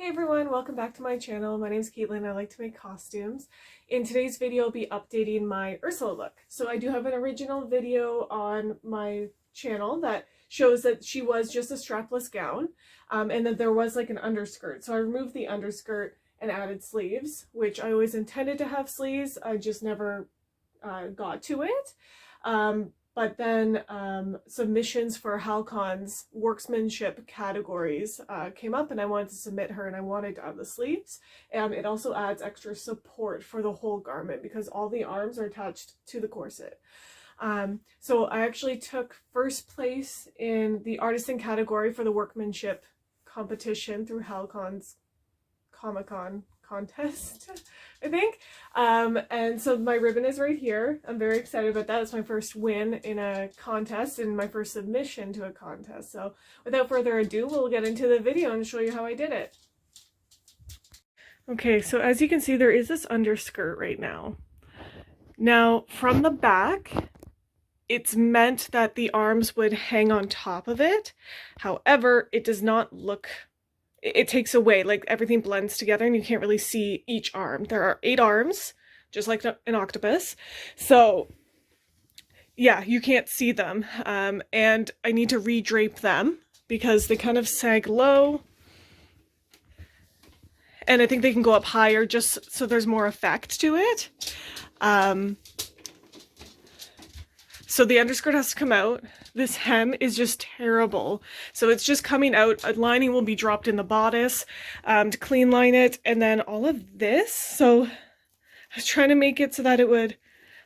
everyone, welcome back to my channel. My name is Caitlin. I like to make costumes. In today's video, I'll be updating my Ursula look. So I do have an original video on my channel that shows that she was just a strapless gown and that there was like an underskirt. So I removed the underskirt and added sleeves, which I always intended to have sleeves. I just never got to it. But then submissions for Halcon's workmanship categories came up, and I wanted to submit her, and I wanted to have the sleeves. And it also adds extra support for the whole garment because all the arms are attached to the corset. So I actually took first place in the artisan category for the workmanship competition through Halcon's Comic-Con contest, I think. And so my ribbon is right here. I'm very excited about that. It's my first win in a contest and my first submission to a contest. So without further ado, we'll get into the video and show you how I did it. Okay, so as you can see, there is this underskirt right now. Now, from the back, it's meant that the arms would hang on top of it. However, it does not look, it takes away, like everything blends together and you can't really see each arm. There are 8 arms, just like an octopus. So yeah, you can't see them. And I need to re-drape them because they kind of sag low. And I think they can go up higher just so there's more effect to it. So the underskirt has to come out. This hem is just terrible. So it's just coming out. A lining will be dropped in the bodice to clean line it. And then all of this. So I was trying to make it so that it would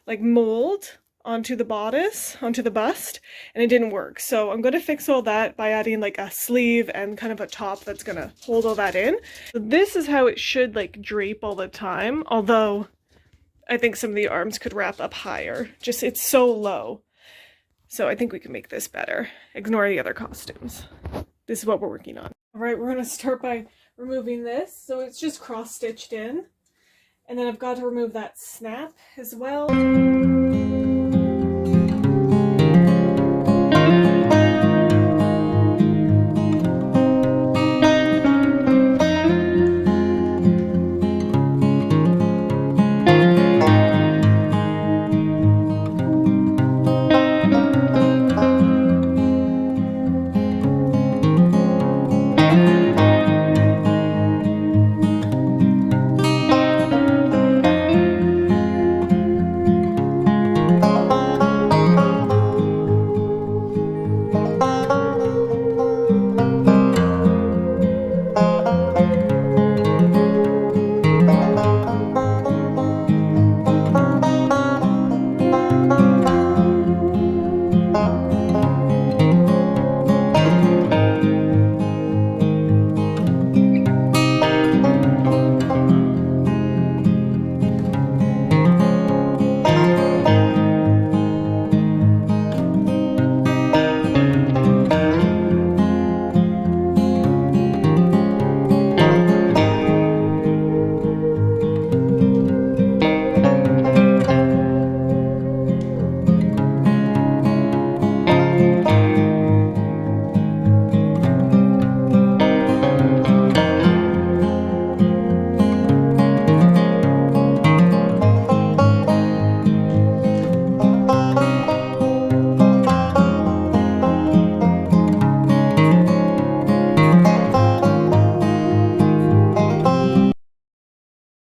like mold onto the bodice, onto the bust, and it didn't work. So I'm going to fix all that by adding like a sleeve and kind of a top that's going to hold all that in. So this is how it should like drape all the time. Although I think some of the arms could wrap up higher. Just, it's so low. So I think we can make this better. Ignore the other costumes. This is what we're working on. All right, we're going to start by removing this. So it's just cross-stitched in. And then I've got to remove that snap as well.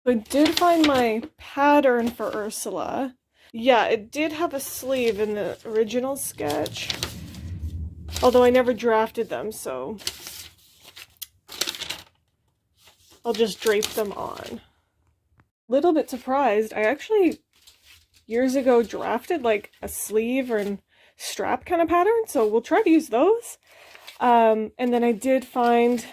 I did find my pattern for Ursula. Yeah, it did have a sleeve in the original sketch, although I never drafted them, so I'll just drape them on. Little bit surprised, I actually years ago drafted like a sleeve and strap kind of pattern, so we'll try to use those. And then I did find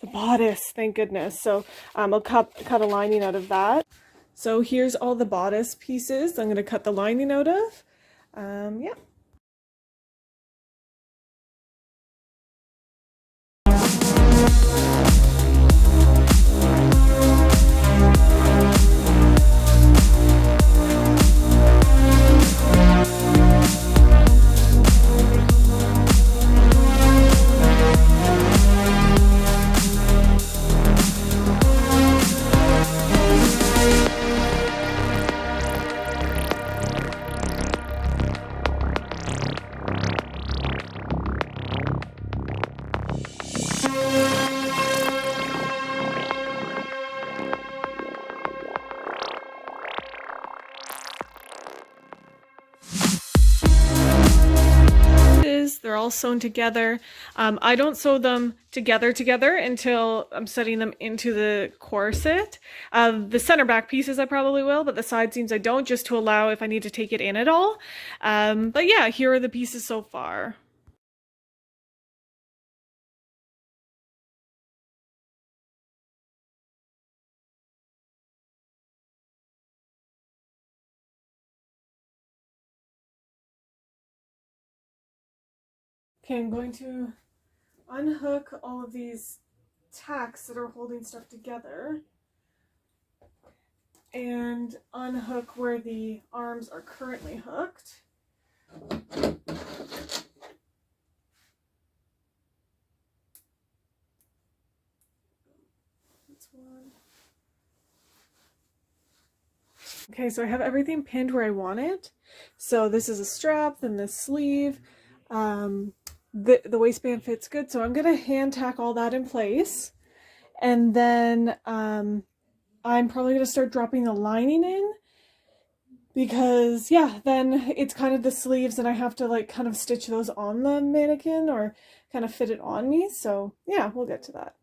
the bodice, thank goodness. So I'll cut a lining out of that. So here's all the bodice pieces I'm going to cut the lining out of. Yeah. sewn together. I don't sew them together until I'm setting them into the corset. The center back pieces I probably will, but the side seams I don't, just to allow if I need to take it in at all. But yeah, here are the pieces so far. Okay, I'm going to unhook all of these tacks that are holding stuff together and unhook where the arms are currently hooked. That's one. Okay, so I have everything pinned where I want it. So this is a strap, then this sleeve. The waistband fits good, so I'm gonna hand tack all that in place. And then I'm probably gonna start dropping the lining in, because yeah, then it's kind of the sleeves and I have to like kind of stitch those on the mannequin or kind of fit it on me. So yeah, we'll get to that.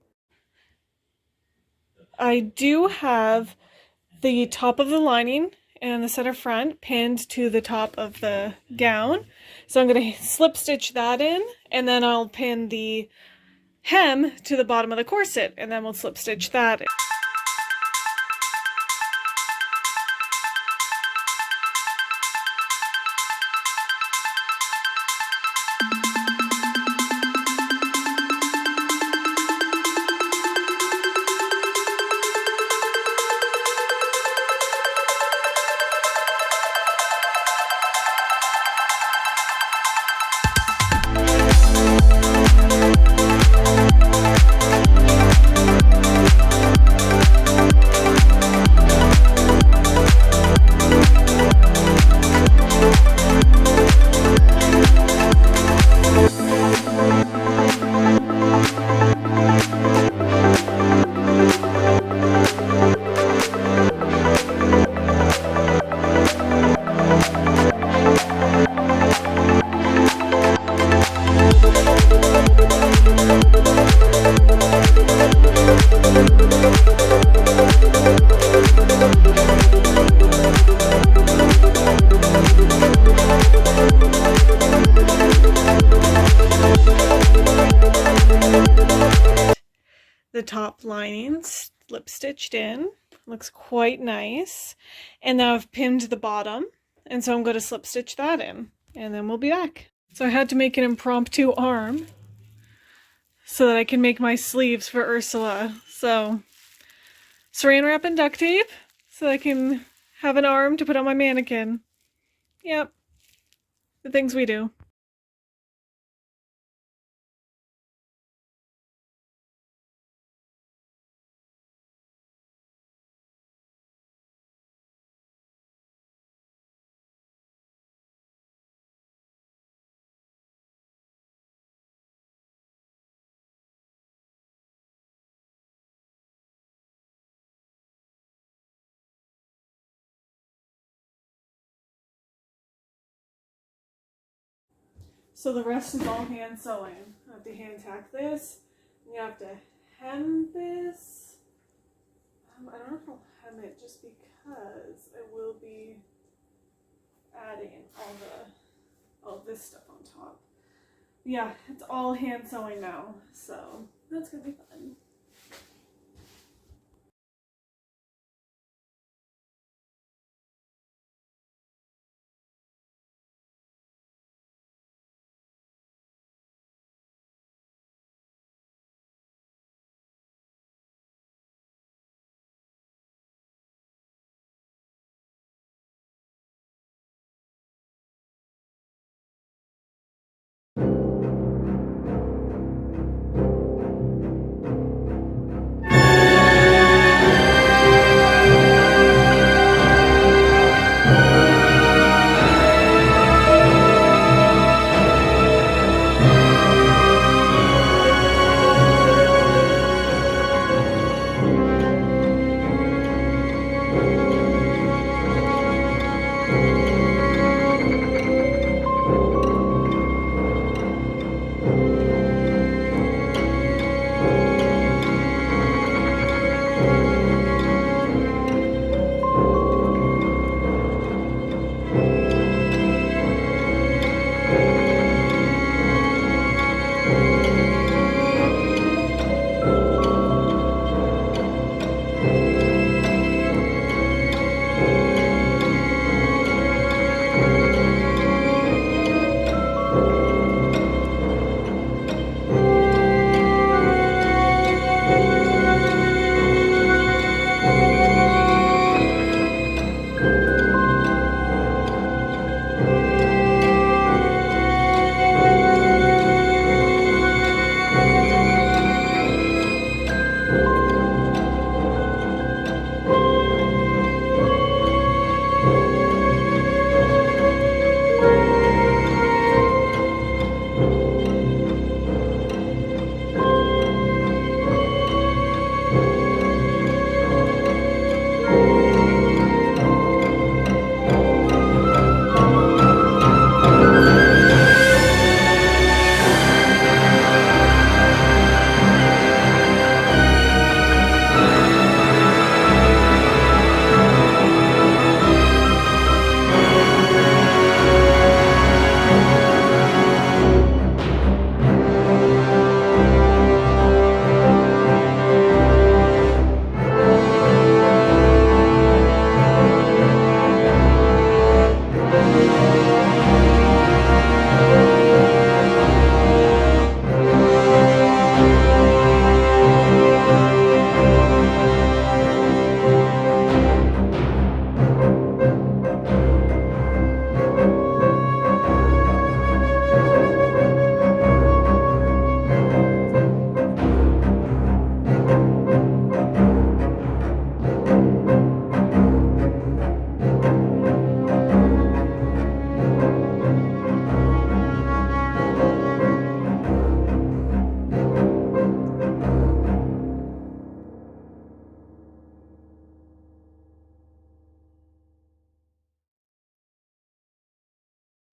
I do have the top of the lining and the center front pinned to the top of the gown. So I'm going to slip stitch that in, and then I'll pin the hem to the bottom of the corset, and then we'll slip stitch that in. The top lining slip stitched in, looks quite nice, and now I've pinned the bottom, and so I'm going to slip stitch that in, and then we'll be back. So I had to make an impromptu arm so that I can make my sleeves for Ursula. So saran wrap and duct tape so I can have an arm to put on my mannequin. Yep, the things we do. So the rest is all hand sewing. I have to hand tack this. You have to hem this. I don't know if I'll hem it just because I will be adding all this stuff on top. Yeah, it's all hand sewing now, so that's gonna be fun.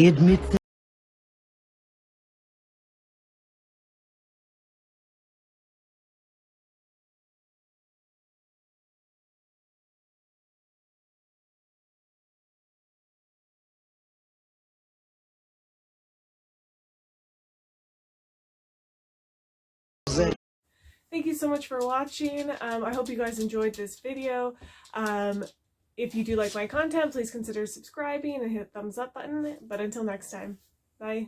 Admit that. Thank you so much for watching. I hope you guys enjoyed this video. If you do like my content, please consider subscribing and hit the thumbs up button. But until next time, bye.